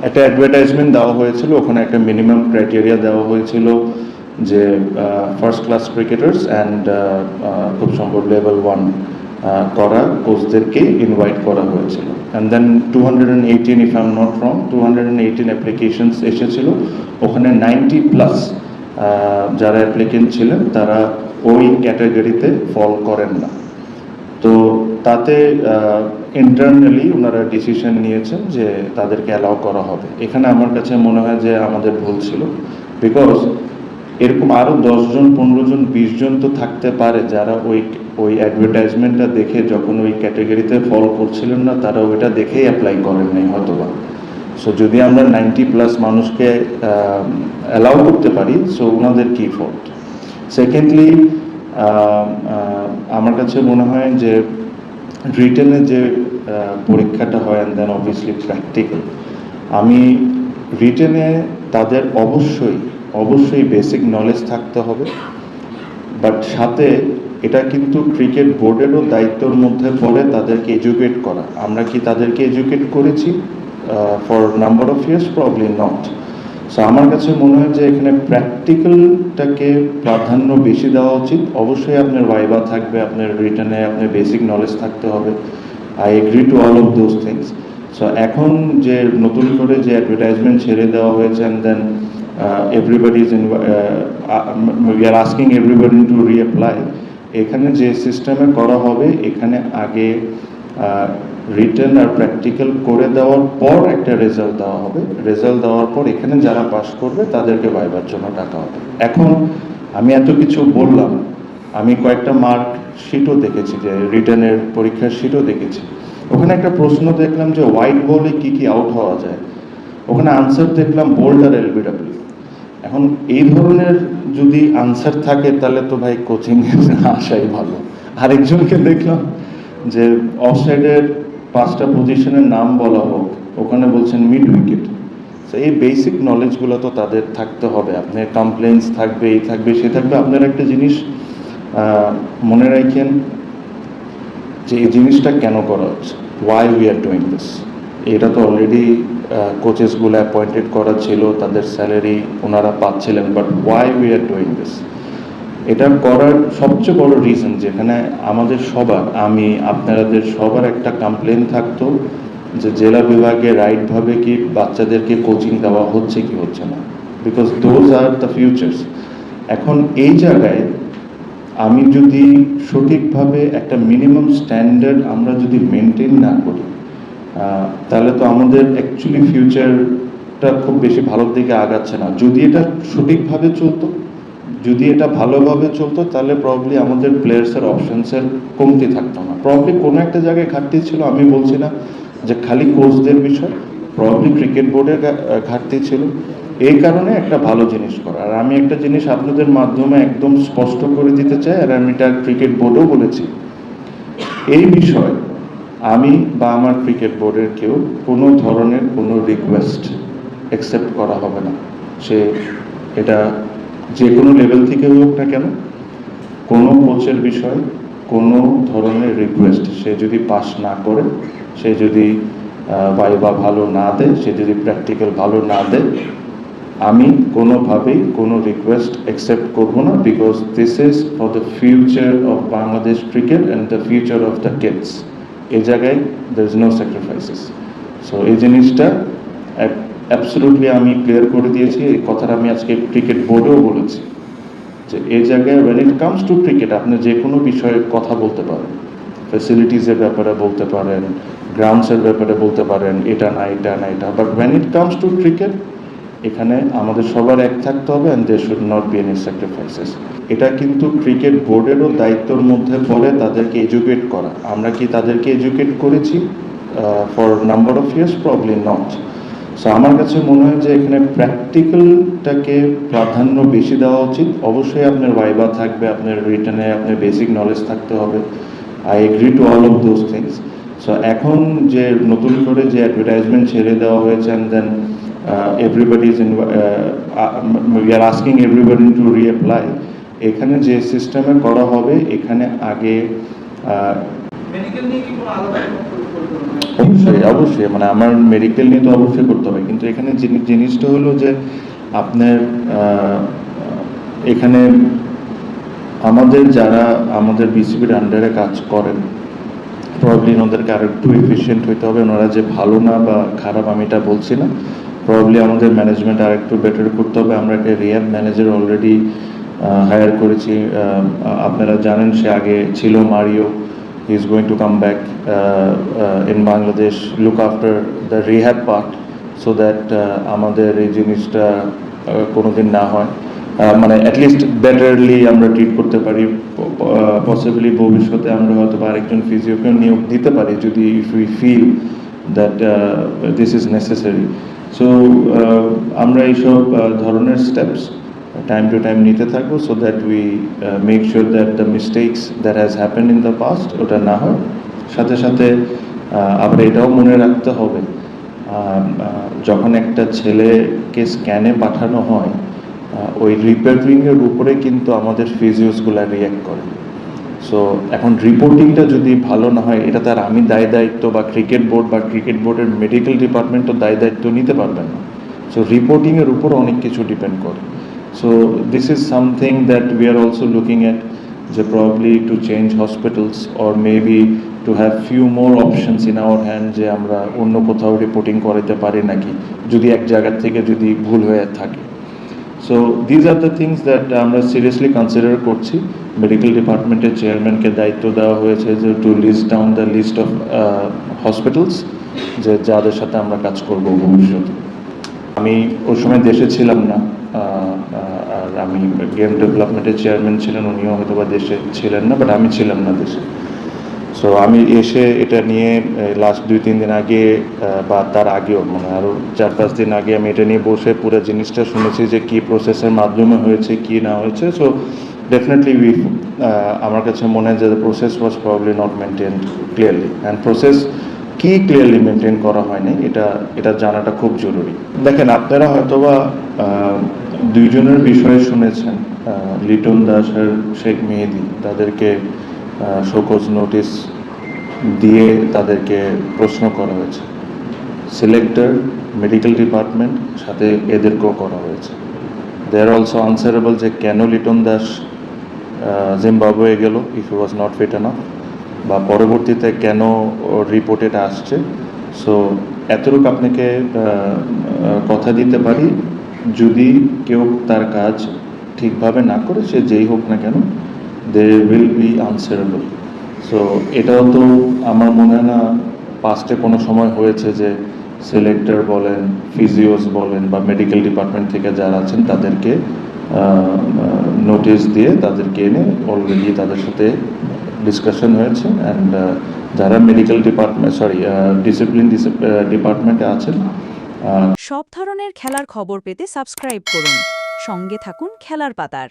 একটা অ্যাডভার্টাইজমেন্ট দেওয়া হয়েছিল, ওখানে একটা মিনিমাম ক্রাইটেরিয়া দেওয়া হয়েছিল যে ফার্স্ট ক্লাস ক্রিকেটার্স অ্যান্ড খুব সম্ভব লেভেল 1 করা কোচদেরকে ইনভাইট করা হয়েছিল। And then 218, if I am not wrong, 218 applications এসেছিল। ওখানে 90+ যারা অ্যাপ্লিকেন্ট ছিলেন তারা ওই ক্যাটাগরিতে ফল করেন না। তো তাতে ইন্টারনালি ওনারা ডিসিশন নিয়েছেন যে তাদেরকে অ্যালাউ করা হবে। এখানে আমার কাছে মনে হয় যে আমাদের ভুল ছিল, বিকজ এরকম আরও 10 জন, 15 জন, 20 জন তো থাকতে পারে যারা ওই অ্যাডভার্টাইজমেন্টটা দেখে যখন ওই ক্যাটাগরিতে ফল করছিলেন না, তারা ওইটা দেখেই অ্যাপ্লাই করেন নাই হয়তোবা। সো যদি আমরা 90+ মানুষকে অ্যালাউ করতে পারি, সো ওনাদের কী ফল্ট? সেকেন্ডলি, আমার কাছে মনে হয় যে রিটেনের যে পরীক্ষাটা হয় অ্যান্ড দেন অবভিয়াসলি প্র্যাকটিক্যাল, আমি রিটেনে তাদের অবশ্যই বেসিক নলেজ থাকতে হবে, বাট সাথে এটা কিন্তু ক্রিকেট বোর্ডেরও দায়িত্বের মধ্যে পড়ে তাদেরকে এডুকেট করা। আমরা কি তাদেরকে এডুকেট করেছি for number of years? Probably not. So আমার কাছে মনে হয় যে এখানে প্র্যাকটিক্যালটাকে প্রাধান্য বেশি দেওয়া উচিত। অবশ্যই আপনার ভাইবা থাকবে, আপনার রিটার্নে আপনার বেসিক নলেজ থাকতে হবে। I agree to all of those things. So এখন যে নতুন করে যে অ্যাডভার্টাইজমেন্ট ছেড়ে দেওয়া হয়েছে and then everybody is we are asking everybody to reapply, এখানে যে সিস্টেমে করা হবে, এখানে আগে রিটেন আর প্র্যাকটিক্যাল করে দেওয়ার পর একটা রেজাল্ট দেওয়া হবে। রেজাল্ট দেওয়ার পর এখানে যারা পাস করবে তাদেরকে ভাইবার জন্য ডাকা হবে। এখন আমি এত কিছু বললাম, আমি কয়েকটা মার্ক শিটও দেখেছি, যে রিটেনের পরীক্ষার শিটও দেখেছি। ওখানে একটা প্রশ্ন দেখলাম যে হোয়াইট বলে কি কি আউট হওয়া যায়, ওখানে আনসার দেখলাম বোল্ড আর এলবিডব্লিউ। এখন এই ধরনের যদি আনসার থাকে তাহলে তো ভাই কোচিং আসাই ভালো। আরেকজনকে দেখলাম যে অফসাইডের 5টা পজিশনের নাম বলা হোক, ওখানে বলছেন মিড উইকেট। তো এই বেসিক নলেজগুলো তো তাদের থাকতে হবে। আপনার কমপ্লেন্স থাকবে, এই থাকবে, সে থাকবে। আপনার একটা জিনিস মনে রাখেন যে এই জিনিসটা কেন করা হচ্ছে, why we are doing this. এটা তো অলরেডি কোচেসগুলো অ্যাপয়েন্টেড করা ছিল, তাদের স্যালারি ওনারা পাচ্ছিলেন, but why we are doing this? এটা করার সবচেয়ে বড় রিজন, যেখানে আমাদের সবার, আমি আপনাদের সবার একটা কমপ্লেন থাকতো যে জেলা বিভাগে রাইটভাবে কি বাচ্চাদেরকে কোচিং দেওয়া হচ্ছে কি হচ্ছে না, because those are the futures. এখন এই জায়গায় আমি যদি সঠিকভাবে একটা মিনিমাম স্ট্যান্ডার্ড আমরা যদি মেনটেন না করি, তাহলে তো আমাদের অ্যাকচুয়ালি ফিউচারটা খুব বেশি ভালোর দিকে আগাচ্ছে না। যদি এটা সঠিকভাবে চলতো, যদি এটা ভালোভাবে চলতো, তাহলে প্রবলি আমাদের প্লেয়ার্সের অপশনসের কমতি থাকতো না। প্রবলি কোনো একটা জায়গায় ঘাটতি ছিল, আমি বলছি না যে খালি কোচদের বিষয়, প্রবলি ক্রিকেট বোর্ডের ঘাটতি ছিল। এই কারণে একটা ভালো জিনিস করা। আর আমি একটা জিনিস আপনাদের মাধ্যমে একদম স্পষ্ট করে দিতে চাই, আর আমি এটা ক্রিকেট বোর্ডেও বলেছি, এই বিষয়ে আমি বা আমার ক্রিকেট বোর্ডের কেউ কোনো ধরনের কোনো রিকোয়েস্ট অ্যাকসেপ্ট করা হবে না। সে এটা যে কোনো লেভেল থেকে হোক না কেন, কোনো কোচের বিষয়ে কোনো ধরনের রিকোয়েস্ট, সে যদি পাস না করে, সে যদি ভাইবা ভালো না দেয়, সে যদি প্র্যাকটিক্যাল ভালো না দেয়, আমি কোনোভাবেই কোনো রিকোয়েস্ট অ্যাকসেপ্ট করবো না, because this is for the future of Bangladesh cricket and the future of the kids. এই জায়গায় there is no sacrifices. So এই জিনিসটা অ্যাবসলিউটলি আমি ক্লিয়ার করে দিয়েছি। এই কথাটা আমি আজকে ক্রিকেট বোর্ডেও বলেছি যে এই জায়গায় when it comes to cricket, আপনি যে কোনো বিষয়ে কথা বলতে পারেন, ফ্যাসিলিটিসের ব্যাপারে বলতে পারেন, গ্রাউন্ডসের ব্যাপারে বলতে পারেন, এটা না এটা না এটা, but when it comes to cricket, এখানে আমাদের সবার এক থাকতে হবে and they should not be any sacrifices. এটা কিন্তু ক্রিকেট বোর্ডেরও দায়িত্বের মধ্যে পড়ে তাদেরকে এডুকেট করা। আমরা কি তাদেরকে এডুকেট করেছি for number of years? Probably not. So আমার কাছে মনে হয় যে এখানে প্র্যাকটিক্যালটাকে প্রাধান্য বেশি দেওয়া উচিত। অবশ্যই আপনার ভাইবা থাকবে, আপনার রিটার্নে আপনার বেসিক নলেজ থাকতে হবে। I agree to all of those things. So এখন যে নতুন করে যে অ্যাডভার্টাইজমেন্ট ছেড়ে দেওয়া হয়েছে and then everybody is we are asking everybody to reapply, এখানে যে সিস্টেমে করা হবে, এখানে আগে অবশ্যই অবশ্যই মানে আমার মেডিকেল নিয়ে তো অবশ্যই করতে হবে, কিন্তু এখানে জিনিসটা হলো যে আপনার এখানে আমাদের যারা আমাদের বিসিবির আন্ডারে কাজ করেন প্রবাবলি ওনাদেরকে আর একটু এফিশিয়েন্ট হইতে হবে। ওনারা যে ভালো না বা খারাপ আমি এটা বলছি না, প্রবাবলি আমাদের ম্যানেজমেন্ট আর একটু বেটার করতে হবে। আমরা একটা রিহ্যাব ম্যানেজার অলরেডি হায়ার করেছি। আপনারা জানেন সে আগে ছিল Mario, he is going to come back in Bangladesh, look after the rehab part, so that আমাদের এই জিনিসটা কোনোদিন না হয়, মানে অ্যাটলিস্ট বেটারলি আমরা ট্রিট করতে পারি। পসিবলি ভবিষ্যতে আমরা হয়তো বা আরেকজন ফিজিওকে নিয়োগ দিতে পারি যদি if we feel that this is necessary. So আমরা এইসব ধরনের স্টেপস টাইম টু টাইম নিতে থাকবো, so that we make sure that the mistakes that has happened in the past ওটা না হয়। সাথে সাথে আবার এটাও মনে রাখতে হবে যখন একটা ছেলেকে স্ক্যানে পাঠানো হয় ওই রিপেয়ারিংয়ের উপরে কিন্তু আমাদের ফিজিওসগুলো রিয়্যাক্ট করে। সো এখন রিপোর্টিংটা যদি ভালো না হয়, এটা তার আমি দায় দায়িত্ব বা ক্রিকেট বোর্ড বা ক্রিকেট বোর্ডের মেডিকেল ডিপার্টমেন্টও দায় দায়িত্ব নিতে পারবেন না। সো রিপোর্টিংয়ের উপর অনেক কিছু ডিপেন্ড করে। So this is something that we are also looking at, যে probably to change hospitals or maybe to have few more options in our hand, যে আমরা অন্য কোথাও রিপোর্টিং করাতে পারি নাকি যদি এক জায়গার থেকে যদি ভুল হয়ে থাকে। So these are the things that আমরা সিরিয়াসলি কনসিডার করছি। মেডিকেল ডিপার্টমেন্টের চেয়ারম্যানকে দায়িত্ব দেওয়া হয়েছে যে to list down the list of hospitals, যে যাদের সাথে আমরা কাজ করব ভবিষ্যতে। আমি ওই সময় দেশে ছিলাম না, আর আমি গেম ডেভেলপমেন্টের চেয়ারম্যান ছিলেন, উনিও হয়তো বা দেশে ছিলেন না, বাট আমি ছিলাম না দেশে। সো আমি এসে এটা নিয়ে লাস্ট 2-3 দিন আগে বা তার আগেও মানে আরও 4-5 দিন আগে আমি এটা নিয়ে বসে পুরো জিনিসটা শুনেছি যে কী প্রসেসের মাধ্যমে হয়েছে কী না হয়েছে। সো ডেফিনেটলি আমার কাছে মনে হয় যে the process was probably not maintained clearly, and process কি ক্লিয়ারলি মেনটেন করা হয়নি এটা জানাটা খুব জরুরি। দেখেন আপনারা হয়তোবা দুইজনের বিষয়ে শুনেছেন, লিটন দাস আর শেখ মেহেদী, তাদেরকে শোকজ নোটিশ দিয়ে তাদেরকে প্রশ্ন করা হয়েছে। সিলেক্টর, মেডিকেল ডিপার্টমেন্ট, সাথে এদেরকেও করা হয়েছে। দে আর অলসো আনসারেবল যে কেন লিটন দাস জিম্বাবুয়ে গেল if he was not fit enough, বা পরবর্তীতে কেন রিপোর্ট এটা আসছে। সো এতটুকু আপনাকে কথা দিতে পারি, যদি কেউ তার কাজ ঠিকভাবে না করে, সে যেই হোক না কেন, they will be answerable. So এটাও তো আমার মনে হয় না পাস্টে কোনো সময় হয়েছে যে সিলেক্টর বলেন, ফিজিওস বলেন বা মেডিকেল ডিপার্টমেন্ট থেকে যারা আছেন তাদেরকে নোটিশ দিয়ে তাদেরকে এনে অলরেডি তাদের সাথে ডিসকাশন হয়েছে। অ্যান্ড যারা মেডিকেল ডিপার্টমেন্ট ডিসিপ্লিন ডিপার্টমেন্টে আছেন। সব ধরনের খেলার খবর পেতে সাবস্ক্রাইব করুন। সঙ্গে থাকুন খেলার পাতার।